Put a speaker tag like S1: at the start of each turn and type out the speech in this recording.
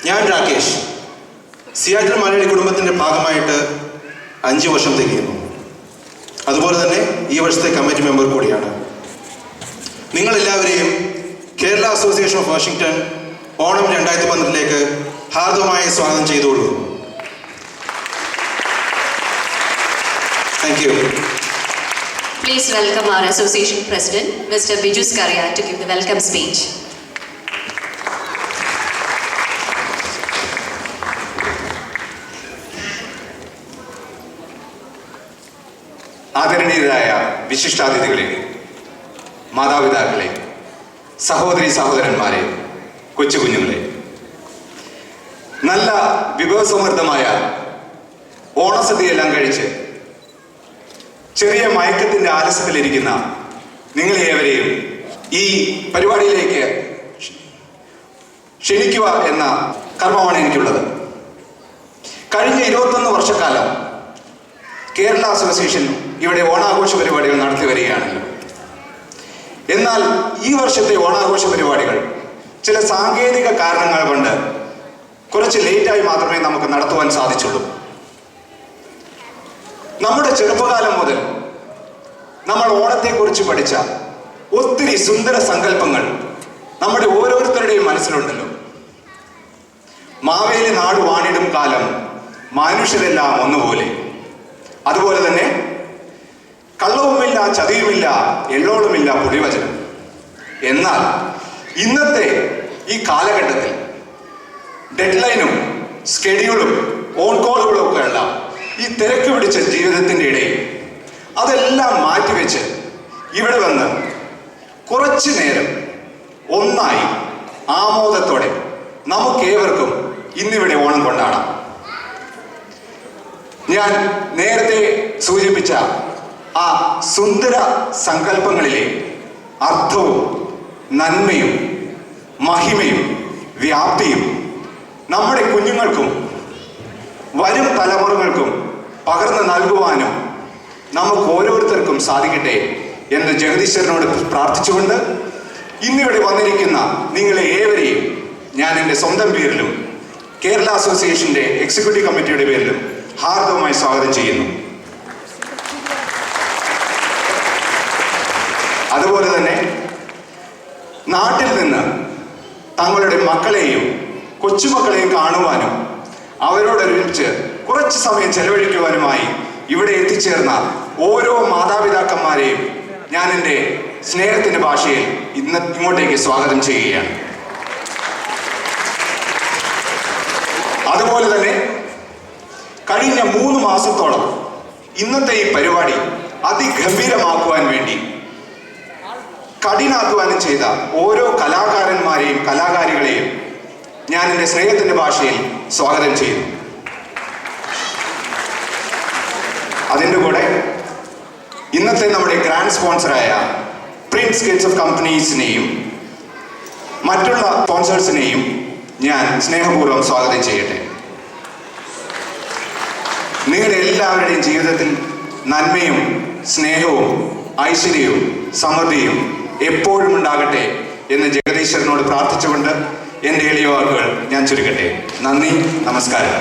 S1: ഞാൻ രാകേഷ്, സിയാറ്റിൽ മലയാളി കുടുംബത്തിൻ്റെ ഭാഗമായിട്ട് 5 വർഷം തികയുന്നു. അതുപോലെ തന്നെ ഈ വർഷത്തെ കമ്മിറ്റി മെമ്പർ കൂടിയാണ്. നിങ്ങളെല്ലാവരെയും Kerala association of Washington Onam 2012 ഹാർദവമായി സ്വാഗതം ചെയ്തോളൂ. Thank you.
S2: Please welcome our association president, Mr. Biju Skaria, to give the welcome speech.
S3: ആദരണീയരായ വിശിഷ്ടാതിഥികളെ, മാതാപിതാക്കളെ, സഹോദരി സഹോദരന്മാരെ, കൊച്ചുകുഞ്ഞുങ്ങളെ, നല്ല വിഭവസമൃദ്ധമായ ഓണസദ്യയെല്ലാം കഴിച്ച് ചെറിയ മയക്കത്തിൻ്റെ ആലസ്യത്തിലിരിക്കുന്ന നിങ്ങളേവരെയും ഈ പരിപാടിയിലേക്ക് ക്ഷണിക്കുക എന്ന കർമ്മമാണ് എനിക്കുള്ളത്. കഴിഞ്ഞ 21 വർഷക്കാലം കേരള അസോസിയേഷൻ ഇവിടെ ഓണാഘോഷ പരിപാടികൾ നടത്തി വരികയാണല്ലോ. എന്നാൽ ഈ വർഷത്തെ ഓണാഘോഷ പരിപാടികൾ ചില സാങ്കേതിക കാരണങ്ങൾ കൊണ്ട് കുറച്ച് ലേറ്റായി മാത്രമേ നമുക്ക് നടത്തുവാൻ സാധിച്ചുള്ളൂ. നമ്മുടെ ചെറുപ്പകാലം മുതൽ നമ്മൾ ഓണത്തെക്കുറിച്ച് പഠിച്ച ഒത്തിരി സുന്ദര സങ്കല്പങ്ങൾ നമ്മുടെ ഓരോരുത്തരുടെയും മനസ്സിലുണ്ടല്ലോ. മാവേലി നാട് വാണിടും കാലം മനുഷ്യരെല്ലാം ഒന്നുപോലെ. അതുപോലെ തന്നെ കള്ളവുമില്ല, ചതിയുമില്ല, എള്ളോളുമില്ല, പുളിവചനം. എന്നാൽ ഇന്നത്തെ ഈ കാലഘട്ടത്തിൽ ഡെഡ്ലൈനും സ്കെഡ്യൂളും ഓൺ കോളുകളും ഒക്കെ ഉള്ള ഈ തിരക്ക് പിടിച്ച ജീവിതത്തിൻ്റെ ഇടയിൽ അതെല്ലാം മാറ്റിവെച്ച് ഇവിടെ വന്ന് കുറച്ചു നേരം ഒന്നായി ആമോദത്തോടെ നമുക്കേവർക്കും ഇന്നിവിടെ ഓണം കൊണ്ടാടാം. ഞാൻ നേരത്തെ സൂചിപ്പിച്ച ആ സുന്ദര സങ്കല്പങ്ങളിലെ അർത്ഥവും നന്മയും മഹിമയും വ്യാപ്തിയും നമ്മുടെ കുഞ്ഞുങ്ങൾക്കും വരും തലമുറകൾക്കും പകർന്നു നൽകുവാനും നമുക്ക് ഓരോരുത്തർക്കും സാധിക്കട്ടെ എന്ന് ജഗദീശ്വരനോട് പ്രാർത്ഥിച്ചുകൊണ്ട് ഇന്നിവിടെ വന്നിരിക്കുന്ന നിങ്ങളെ ഏവരെയും ഞാൻ എൻ്റെ സ്വന്തം പേരിലും കേരള അസോസിയേഷൻ്റെ എക്സിക്യൂട്ടീവ് കമ്മിറ്റിയുടെ പേരിലും ഹാർദവമായി സ്വാഗതം ചെയ്യുന്നു. അതുപോലെ തന്നെ നാട്ടിൽ നിന്ന് തങ്ങളുടെ മക്കളെയും കൊച്ചുമക്കളെയും കാണുവാനും അവരോടൊരുമിച്ച് കുറച്ച് സമയം ചെലവഴിക്കുവാനുമായി ഇവിടെ എത്തിച്ചേർന്ന ഓരോ മാതാപിതാക്കന്മാരെയും ഞാൻ എൻ്റെ സ്നേഹത്തിൻ്റെ ഭാഷയിൽ ഇങ്ങോട്ടേക്ക് സ്വാഗതം ചെയ്യുകയാണ്. അതുപോലെ തന്നെ കഴിഞ്ഞ 3 മാസത്തോളം ഇന്നത്തെ ഈ പരിപാടി അതിഗംഭീരമാക്കുവാൻ വേണ്ടി കഠിനാധ്വാനം ചെയ്ത ഓരോ കലാകാരന്മാരെയും കലാകാരികളെയും ഞാൻ എൻ്റെ സ്നേഹത്തിൻ്റെ ഭാഷയിൽ സ്വാഗതം ചെയ്യുന്നു. അതിൻ്റെ കൂടെ ഇന്നത്തെ നമ്മുടെ ഗ്രാൻഡ് സ്പോൺസറായ പ്രിൻസ് കിഡ്സ് ഓഫ് കമ്പനീസിനെയും മറ്റുള്ള സ്പോൺസേഴ്സിനെയും ഞാൻ സ്നേഹപൂർവ്വം സ്വാഗതം ചെയ്യട്ടെ. നിങ്ങളുടെ എല്ലാവരുടെയും ജീവിതത്തിൽ നന്മയും സ്നേഹവും ഐശ്വര്യവും സമൃദ്ധിയും എപ്പോഴും ഉണ്ടാകട്ടെ എന്ന് ജഗദീശ്വരനോട് പ്രാർത്ഥിച്ചുകൊണ്ട് എൻ്റെ എളിയ വാക്കുകൾ ഞാൻ ചുരുക്കട്ടെ. നന്ദി, നമസ്കാരം.